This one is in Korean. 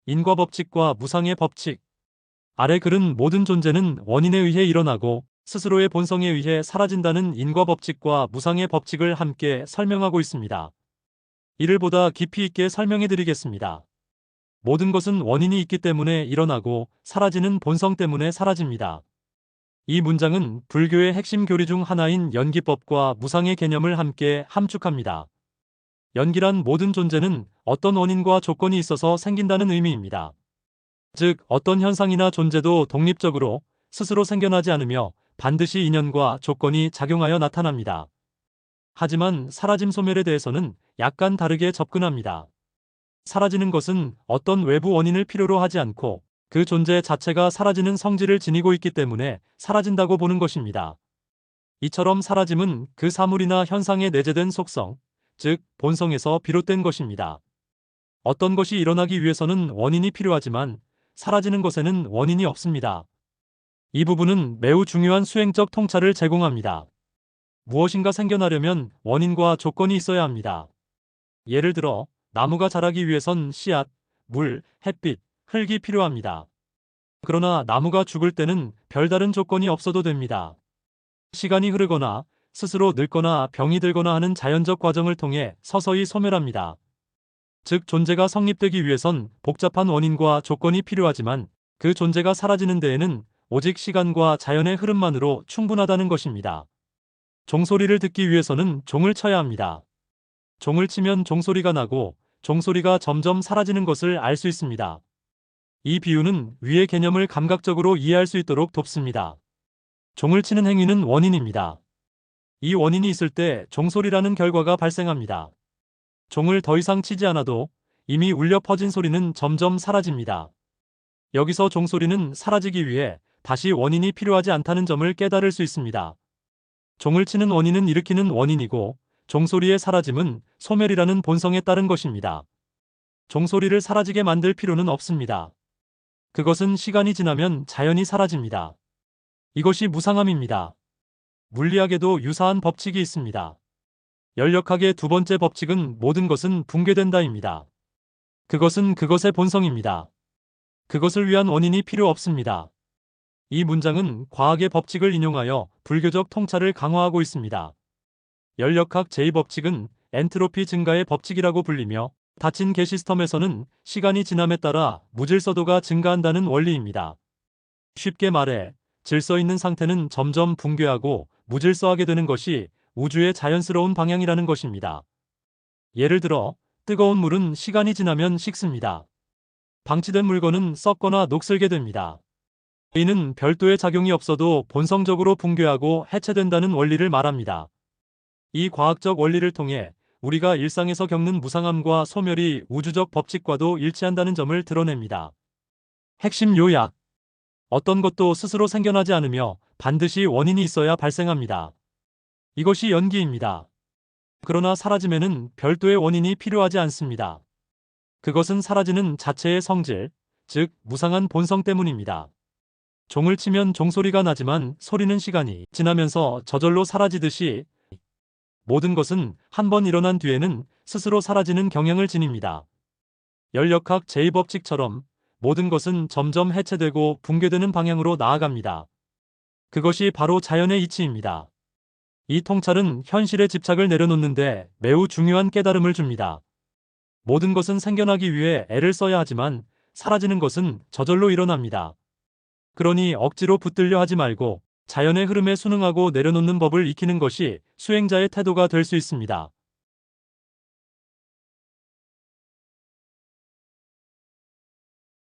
인과 법칙과 무상의 법칙. 아래 글은 모든 존재는 원인에 의해 일어나고 스스로의 본성에 의해 사라진다는 인과 법칙과 무상의 법칙을 함께 설명하고 있습니다. 이를 보다 깊이 있게 설명해 드리겠습니다. 모든 것은 원인이 있기 때문에 일어나고 사라지는 본성 때문에 사라집니다. 이 문장은 불교의 핵심 교리 중 하나인 연기법과 무상의 개념을 함께 함축합니다. 연기란 모든 존재는 어떤 원인과 조건이 있어서 생긴다는 의미입니다. 즉, 어떤 현상이나 존재도 독립적으로 스스로 생겨나지 않으며 반드시 인연과 조건이 작용하여 나타납니다. 하지만 사라짐 소멸에 대해서는 약간 다르게 접근합니다. 사라지는 것은 어떤 외부 원인을 필요로 하지 않고 그 존재 자체가 사라지는 성질을 지니고 있기 때문에 사라진다고 보는 것입니다. 이처럼 사라짐은 그 사물이나 현상에 내재된 속성, 즉 본성에서 비롯된 것입니다. 어떤 것이 일어나기 위해서는 원인이 필요하지만 사라지는 것에는 원인이 없습니다. 이 부분은 매우 중요한 수행적 통찰을 제공합니다. 무엇인가 생겨나려면 원인과 조건이 있어야 합니다. 예를 들어 나무가 자라기 위해선 씨앗, 물, 햇빛, 흙이 필요합니다. 그러나 나무가 죽을 때는 별다른 조건이 없어도 됩니다. 시간이 흐르거나 스스로 늙거나 병이 들거나 하는 자연적 과정을 통해 서서히 소멸합니다. 즉 존재가 성립되기 위해선 복잡한 원인과 조건이 필요하지만 그 존재가 사라지는 데에는 오직 시간과 자연의 흐름만으로 충분하다는 것입니다. 종소리를 듣기 위해서는 종을 쳐야 합니다. 종을 치면 종소리가 나고 종소리가 점점 사라지는 것을 알 수 있습니다. 이 비유는 위의 개념을 감각적으로 이해할 수 있도록 돕습니다. 종을 치는 행위는 원인입니다. 이 원인이 있을 때 종소리라는 결과가 발생합니다. 종을 더 이상 치지 않아도 이미 울려 퍼진 소리는 점점 사라집니다. 여기서 종소리는 사라지기 위해 다시 원인이 필요하지 않다는 점을 깨달을 수 있습니다. 종을 치는 원인은 일으키는 원인이고 종소리의 사라짐은 소멸이라는 본성에 따른 것입니다. 종소리를 사라지게 만들 필요는 없습니다. 그것은 시간이 지나면 자연히 사라집니다. 이것이 무상함입니다. 물리학에도 유사한 법칙이 있습니다. 열역학의 두 번째 법칙은 모든 것은 붕괴된다입니다. 그것은 그것의 본성입니다. 그것을 위한 원인이 필요 없습니다. 이 문장은 과학의 법칙을 인용하여 불교적 통찰을 강화하고 있습니다. 열역학 제2법칙은 엔트로피 증가의 법칙이라고 불리며 닫힌 개 시스템에서는 시간이 지남에 따라 무질서도가 증가한다는 원리입니다. 쉽게 말해 질서 있는 상태는 점점 붕괴하고 무질서하게 되는 것이 우주의 자연스러운 방향이라는 것입니다. 예를 들어 뜨거운 물은 시간이 지나면 식습니다. 방치된 물건은 썩거나 녹슬게 됩니다. 이는 별도의 작용이 없어도 본성적으로 붕괴하고 해체된다는 원리를 말합니다. 이 과학적 원리를 통해 우리가 일상에서 겪는 무상함과 소멸이 우주적 법칙과도 일치한다는 점을 드러냅니다. 핵심 요약. 어떤 것도 스스로 생겨나지 않으며 반드시 원인이 있어야 발생합니다. 이것이 연기입니다. 그러나 사라짐에는 별도의 원인이 필요하지 않습니다. 그것은 사라지는 자체의 성질, 즉 무상한 본성 때문입니다. 종을 치면 종소리가 나지만 소리는 시간이 지나면서 저절로 사라지듯이 모든 것은 한 번 일어난 뒤에는 스스로 사라지는 경향을 지닙니다. 열역학 제2법칙처럼 모든 것은 점점 해체되고 붕괴되는 방향으로 나아갑니다. 그것이 바로 자연의 이치입니다. 이 통찰은 현실의 집착을 내려놓는데 매우 중요한 깨달음을 줍니다. 모든 것은 생겨나기 위해 애를 써야 하지만 사라지는 것은 저절로 일어납니다. 그러니 억지로 붙들려 하지 말고 자연의 흐름에 순응하고 내려놓는 법을 익히는 것이 수행자의 태도가 될 수 있습니다.